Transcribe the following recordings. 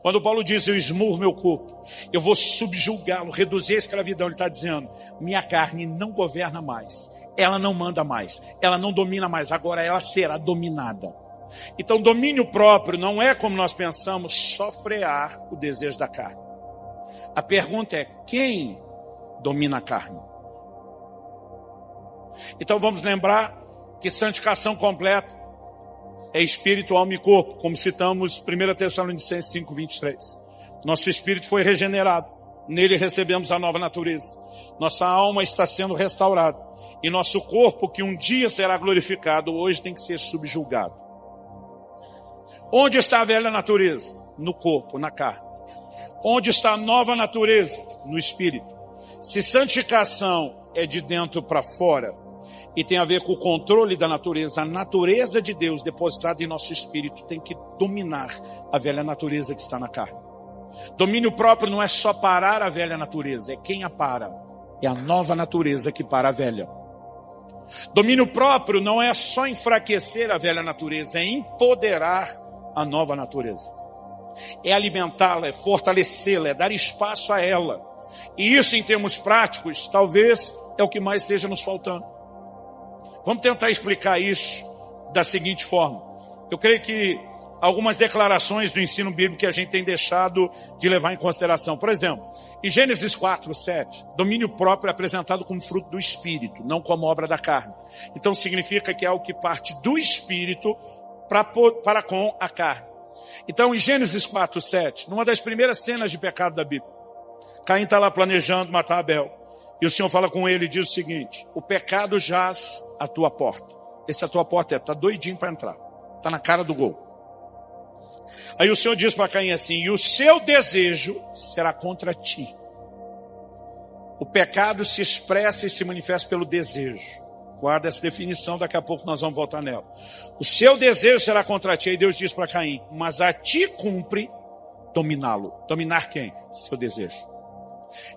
Quando Paulo diz, eu esmurro meu corpo, eu vou subjugá-lo, reduzir a escravidão, ele está dizendo, minha carne não governa mais, ela não manda mais, ela não domina mais, agora ela será dominada. Então domínio próprio não é como nós pensamos, só frear o desejo da carne. A pergunta é, quem domina a carne? Então vamos lembrar que santificação completa é espírito, alma e corpo, como citamos 1 Tessalonicenses 5:23. Nosso espírito foi regenerado, nele recebemos a nova natureza. Nossa alma está sendo restaurada e nosso corpo, que um dia será glorificado, hoje tem que ser subjugado. Onde está a velha natureza? No corpo, na carne. Onde está a nova natureza? No espírito. Se santificação é de dentro para fora e tem a ver com o controle da natureza, a natureza de Deus depositada em nosso espírito tem que dominar a velha natureza que está na carne. Domínio próprio não é só parar a velha natureza, é quem a para. É a nova natureza que para a velha. Domínio próprio não é só enfraquecer a velha natureza, é empoderar a nova natureza. É alimentá-la, é fortalecê-la, é dar espaço a ela. E isso, em termos práticos, talvez é o que mais esteja nos faltando. Vamos tentar explicar isso da seguinte forma. Eu creio que algumas declarações do ensino bíblico que a gente tem deixado de levar em consideração. Por exemplo, em Gênesis 4:7, domínio próprio é apresentado como fruto do Espírito, não como obra da carne. Então significa que é algo que parte do Espírito para com a carne. Então em Gênesis 4:7, numa das primeiras cenas de pecado da Bíblia, Caim está lá planejando matar Abel. E o Senhor fala com ele e diz o seguinte, o pecado jaz à tua porta. Esse à tua porta está doidinho para entrar. Está na cara do gol. Aí o Senhor diz para Caim assim, e o seu desejo será contra ti. O pecado se expressa e se manifesta pelo desejo. Guarda essa definição, daqui a pouco nós vamos voltar nela. O seu desejo será contra ti. Aí Deus diz para Caim, mas a ti cumpre dominá-lo. Dominar quem? Seu desejo.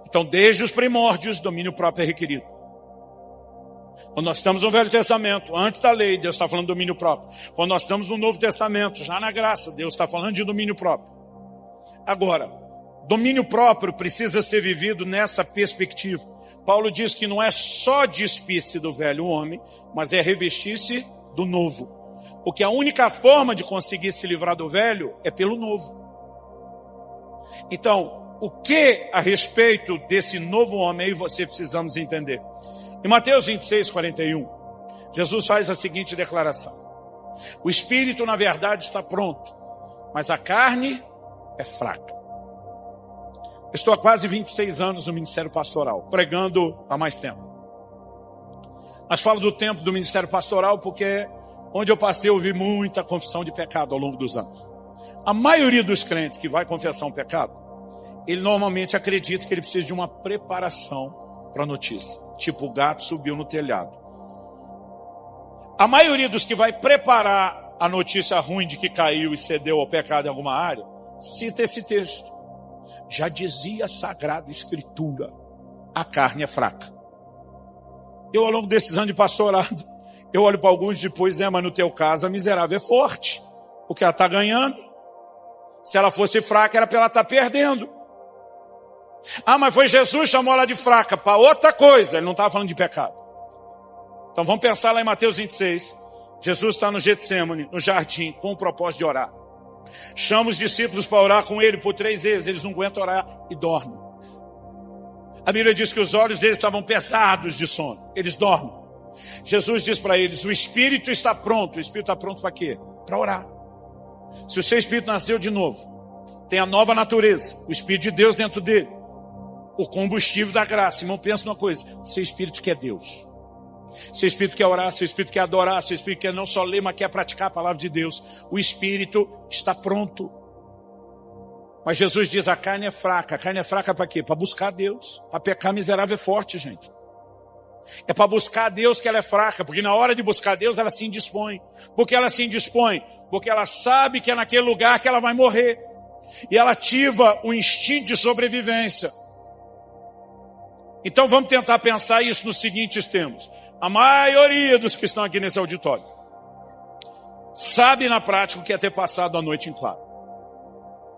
Então, desde os primórdios, domínio próprio é requerido. Quando nós estamos no Velho Testamento, antes da lei, Deus está falando de domínio próprio. Quando nós estamos no Novo Testamento, já na graça, Deus está falando de domínio próprio. Agora, domínio próprio precisa ser vivido nessa perspectiva. Paulo diz que não é só despir-se do velho homem, mas é revestir-se do novo. Porque a única forma de conseguir se livrar do velho é pelo novo. Então, o que a respeito desse novo homem aí você precisamos entender? Em Mateus 26:41, Jesus faz a seguinte declaração. O espírito, na verdade, está pronto, mas a carne é fraca. Eu estou há quase 26 anos no Ministério Pastoral, pregando há mais tempo. Mas falo do tempo do Ministério Pastoral porque onde eu passei eu vi muita confissão de pecado ao longo dos anos. A maioria dos crentes que vai confessar um pecado, ele normalmente acredita que ele precisa de uma preparação para a notícia. Tipo, o gato subiu no telhado. A maioria dos que vai preparar a notícia ruim de que caiu e cedeu ao pecado em alguma área, cita esse texto. Já dizia a Sagrada Escritura, a carne é fraca. Eu, ao longo desses anos de pastorado, eu olho para alguns depois, mas no teu caso a miserável é forte, porque ela está ganhando. Se ela fosse fraca, era para ela estar perdendo. Ah, mas foi Jesus que chamou ela de fraca, para outra coisa, ele não estava falando de pecado. Então vamos pensar lá em Mateus 26, Jesus está no Getsemane, no jardim, com o propósito de orar. Chama os discípulos para orar com ele por 3 vezes, eles não aguentam orar e dormem. A Bíblia diz que os olhos deles estavam pesados de sono, eles dormem. Jesus diz para eles, o espírito está pronto. O espírito está pronto para quê? Para orar. Se o seu espírito nasceu de novo, tem a nova natureza, o espírito de Deus dentro dele, o combustível da graça. Irmão, pensa numa coisa, seu espírito quer Deus, seu espírito quer orar, seu espírito quer adorar, seu espírito quer não só ler, mas quer praticar a palavra de Deus. O espírito está pronto. Mas Jesus diz, a carne é fraca. A carne é fraca para quê? Para buscar Deus. Para pecar miserável é forte, gente. É para buscar Deus que ela é fraca, porque na hora de buscar Deus ela se indispõe. Por que ela se indispõe? Porque ela sabe que é naquele lugar que ela vai morrer. E ela ativa o instinto de sobrevivência. Então vamos tentar pensar isso nos seguintes termos. A maioria dos que estão aqui nesse auditório sabe na prática o que é ter passado a noite em claro.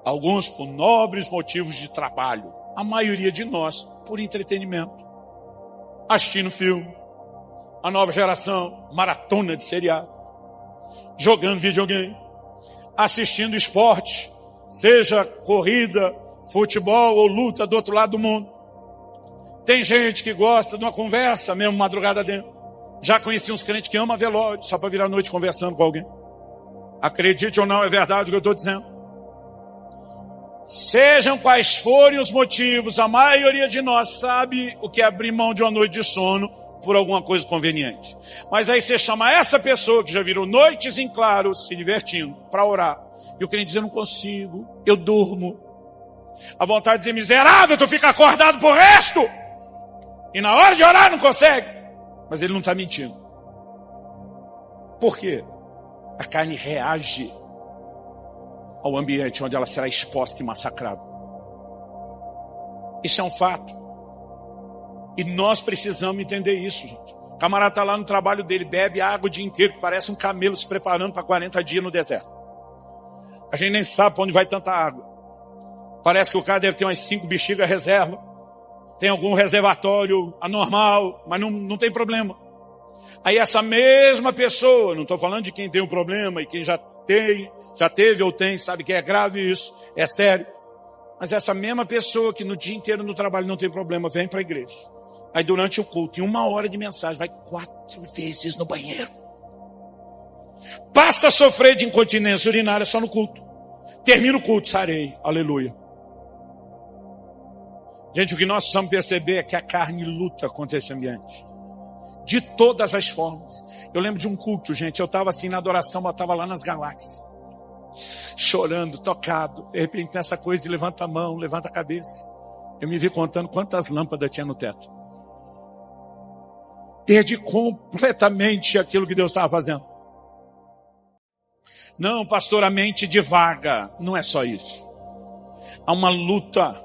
Alguns por nobres motivos de trabalho. A maioria de nós por entretenimento. Assistindo filme. A nova geração, maratona de seriado. Jogando videogame. Assistindo esporte. Seja corrida, futebol ou luta do outro lado do mundo. Tem gente que gosta de uma conversa, mesmo madrugada dentro. Já conheci uns crentes que amam velório, só para virar a noite conversando com alguém. Acredite ou não, é verdade o que eu estou dizendo. Sejam quais forem os motivos, a maioria de nós sabe o que é abrir mão de uma noite de sono por alguma coisa conveniente. Mas aí você chama essa pessoa que já virou noites em claro, se divertindo, para orar. E o crente diz, eu não consigo, eu durmo. A vontade de dizer, miserável, tu fica acordado pro resto. E na hora de orar não consegue. Mas ele não está mentindo. Por quê? A carne reage ao ambiente onde ela será exposta e massacrada. Isso é um fato. E nós precisamos entender isso, gente. O camarada está lá no trabalho dele, bebe água o dia inteiro, que parece um camelo se preparando para 40 dias no deserto. A gente nem sabe para onde vai tanta água. Parece que o cara deve ter umas 5 bexigas reserva. Tem algum reservatório anormal, mas não tem problema. Aí essa mesma pessoa, não estou falando de quem tem um problema e quem já teve ou tem, sabe que é grave isso, é sério. Mas essa mesma pessoa que no dia inteiro no trabalho não tem problema, vem para a igreja. Aí durante o culto, em 1 hora de mensagem, vai 4 vezes no banheiro. Passa a sofrer de incontinência urinária só no culto. Termina o culto, sarei, aleluia. Gente, o que nós precisamos perceber é que a carne luta contra esse ambiente. De todas as formas. Eu lembro de um culto, gente, eu estava assim na adoração, eu estava lá nas galáxias. Chorando, tocado. De repente tem essa coisa de levanta a mão, levanta a cabeça. Eu me vi contando quantas lâmpadas tinha no teto. Perdi completamente aquilo que Deus estava fazendo. Não, pastor, a mente divaga. Não é só isso. Há uma luta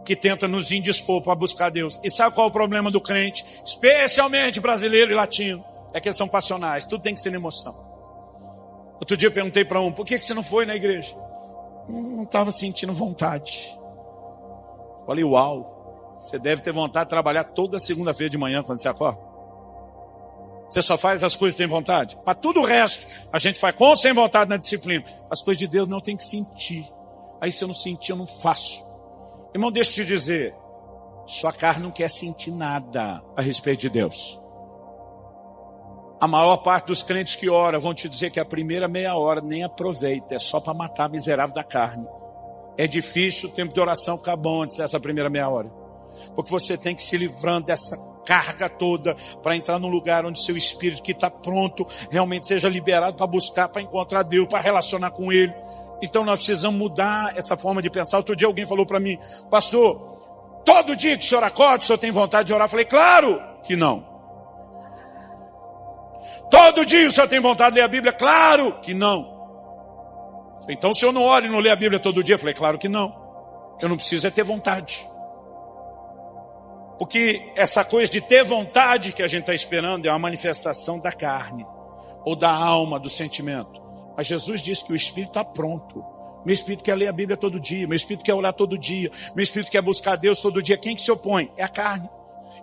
que tenta nos indispor para buscar Deus. E sabe qual é o problema do crente? Especialmente brasileiro e latino. É que eles são passionais. Tudo tem que ser na emoção. Outro dia eu perguntei para um, por que você não foi na igreja? Não estava sentindo vontade. Falei, uau. Você deve ter vontade de trabalhar toda segunda-feira de manhã quando você acorda. Você só faz as coisas que tem vontade. Para tudo o resto, a gente faz com ou sem vontade na disciplina. As coisas de Deus não tem que sentir. Aí se eu não sentir, eu não faço. Irmão, deixa eu te dizer. Sua carne não quer sentir nada a respeito de Deus. A maior parte dos crentes que oram vão te dizer que a primeira meia hora nem aproveita. É só para matar a miserável da carne. É difícil o tempo de oração ficar bom antes dessa primeira meia hora. Porque você tem que se livrando dessa carga toda para entrar num lugar onde seu espírito que está pronto realmente seja liberado para buscar, para encontrar Deus, para relacionar com Ele. Então nós precisamos mudar essa forma de pensar. Outro dia alguém falou para mim, pastor, todo dia que o senhor acorda, o senhor tem vontade de orar? Eu falei, claro que não. Todo dia o senhor tem vontade de ler a Bíblia? Claro que não. Então o senhor não ora e não lê a Bíblia todo dia? Eu falei, claro que não. Eu não preciso é ter vontade. Porque essa coisa de ter vontade que a gente está esperando é uma manifestação da carne, ou da alma, do sentimento. Mas Jesus disse que o Espírito está pronto. Meu Espírito quer ler a Bíblia todo dia, meu Espírito quer orar todo dia, meu Espírito quer buscar Deus todo dia. Quem que se opõe? É a carne.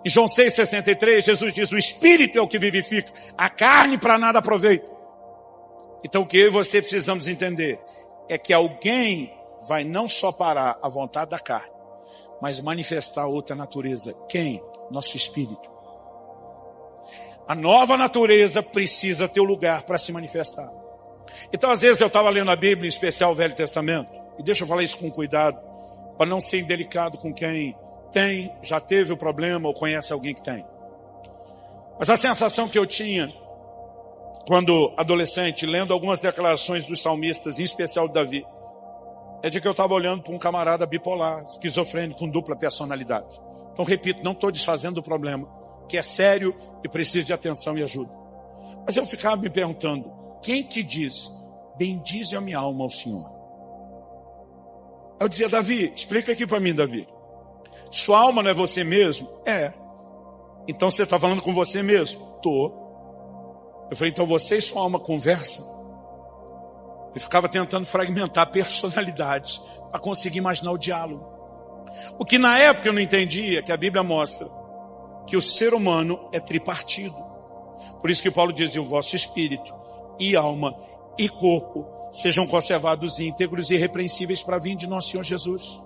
Em João 6,63, Jesus diz, o Espírito é o que vivifica, a carne para nada aproveita. Então o que eu e você precisamos entender é que alguém vai não só parar a vontade da carne, mas manifestar outra natureza. Quem? Nosso espírito. A nova natureza precisa ter o lugar para se manifestar. Então, às vezes, eu estava lendo a Bíblia, em especial o Velho Testamento, e deixa eu falar isso com cuidado, para não ser indelicado com quem tem, já teve o problema ou conhece alguém que tem. Mas a sensação que eu tinha, quando adolescente, lendo algumas declarações dos salmistas, em especial de Davi, é de que eu estava olhando para um camarada bipolar, esquizofrênico, com dupla personalidade. Então, repito, não estou desfazendo o problema, que é sério e precisa de atenção e ajuda. Mas eu ficava me perguntando, quem que diz, bendize a minha alma ao Senhor? Eu dizia, Davi, explica aqui para mim, Davi. Sua alma não é você mesmo? É. Então você está falando com você mesmo? Estou. Eu falei, então você e sua alma conversam? Ele ficava tentando fragmentar personalidades para conseguir imaginar o diálogo. O que na época eu não entendia, que a Bíblia mostra que o ser humano é tripartido. Por isso que Paulo dizia, o vosso espírito e alma e corpo sejam conservados íntegros e irrepreensíveis para vir de nosso Senhor Jesus.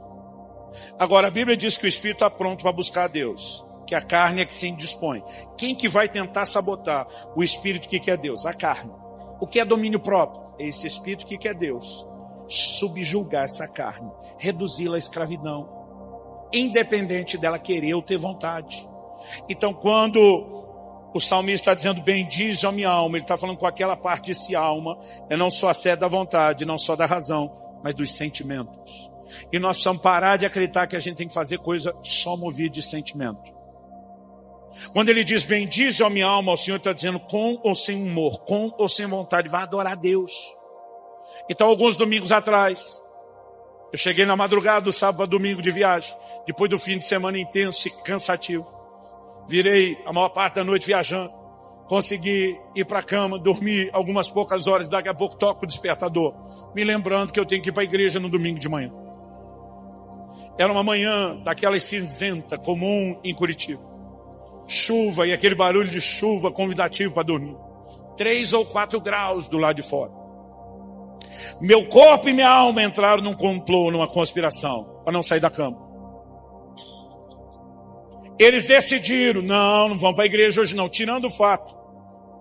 Agora a Bíblia diz que o espírito está pronto para buscar a Deus, que a carne é que se indispõe. Quem que vai tentar sabotar o espírito que quer Deus? A carne. O que é domínio próprio? É esse espírito que quer Deus. Subjugar essa carne, reduzi-la à escravidão, independente dela querer ou ter vontade. Então quando o salmista está dizendo, bendize a minha alma, ele está falando com aquela parte de si alma, é não só a sede da vontade, não só da razão, mas dos sentimentos. E nós precisamos parar de acreditar que a gente tem que fazer coisa só movida de sentimento. Quando ele diz, bendize a minha alma, o Senhor está dizendo com ou sem humor, com ou sem vontade, vai adorar a Deus. Então alguns domingos atrás, eu cheguei na madrugada do sábado a domingo de viagem, depois do fim de semana intenso e cansativo. Virei a maior parte da noite viajando, consegui ir para a cama, dormir algumas poucas horas, daqui a pouco toco o despertador, me lembrando que eu tenho que ir para a igreja no domingo de manhã. Era uma manhã daquelas cinzenta, comum em Curitiba. Chuva e aquele barulho de chuva convidativo para dormir. 3 ou 4 graus do lado de fora. Meu corpo e minha alma entraram num complô, numa conspiração, para não sair da cama. Eles decidiram, não vão para a igreja hoje não, tirando o fato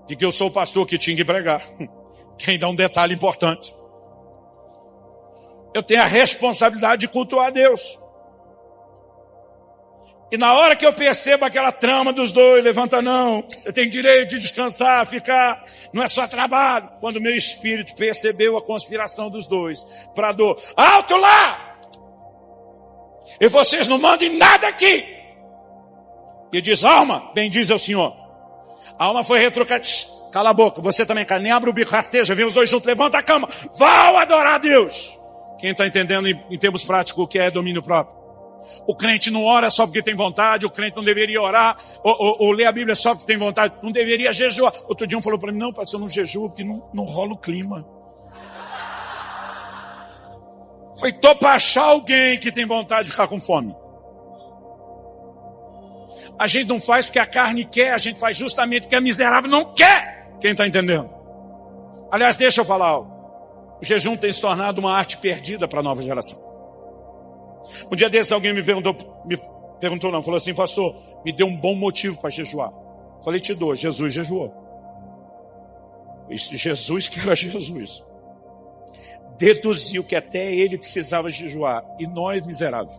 de que eu sou o pastor que tinha que pregar. Que ainda é um detalhe importante. Eu tenho a responsabilidade de cultuar a Deus. E na hora que eu percebo aquela trama dos dois, levanta não, você tem direito de descansar, ficar, não é só trabalho. Quando o meu espírito percebeu a conspiração dos dois, bradou, alto lá! E vocês não mandem nada aqui! E diz, alma, bendize ao Senhor. A alma foi retrucada, cala a boca, você também, cara, nem abre o bico, rasteja, vem os dois juntos, levanta a cama, vão adorar a Deus. Quem está entendendo em termos práticos o que é domínio próprio? O crente não ora só porque tem vontade, o crente não deveria orar, ou ler a Bíblia só porque tem vontade, não deveria jejuar. Outro dia um falou para mim, não, pastor, eu não jejuo porque não rola o clima. Foi para achar alguém que tem vontade de ficar com fome. A gente não faz porque a carne quer, a gente faz justamente porque a miserável não quer. Quem está entendendo? Aliás, deixa eu falar algo. O jejum tem se tornado uma arte perdida para a nova geração. Um dia desses alguém falou assim, pastor, me deu um bom motivo para jejuar. Falei, te dou, Jesus jejuou. Jesus que era Jesus. Deduziu que até ele precisava jejuar. E nós, miseráveis.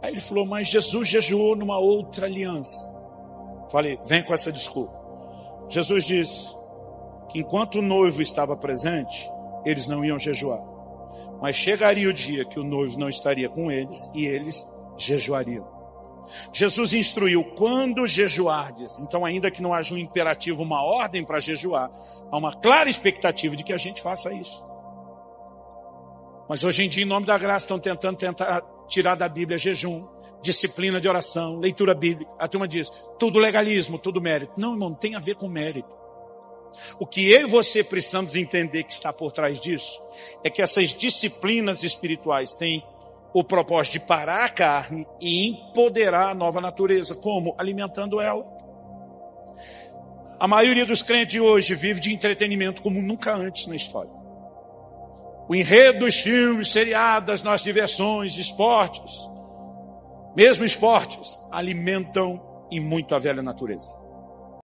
Aí ele falou, mas Jesus jejuou numa outra aliança. Falei, vem com essa desculpa. Jesus disse que enquanto o noivo estava presente, eles não iam jejuar. Mas chegaria o dia que o noivo não estaria com eles e eles jejuariam. Jesus instruiu, quando jejuardes, então ainda que não haja um imperativo, uma ordem para jejuar, há uma clara expectativa de que a gente faça isso. Mas hoje em dia, em nome da graça, estão tentando tirar da Bíblia jejum, disciplina de oração, leitura bíblica. A turma diz, tudo legalismo, tudo mérito. Não, irmão, não tem a ver com mérito. O que eu e você precisamos entender que está por trás disso é que essas disciplinas espirituais têm o propósito de parar a carne e empoderar a nova natureza. Como? Alimentando ela. A maioria dos crentes de hoje vive de entretenimento como nunca antes na história. O enredo dos filmes, seriados, das nossas diversões, esportes, mesmo esportes, alimentam e muito a velha natureza.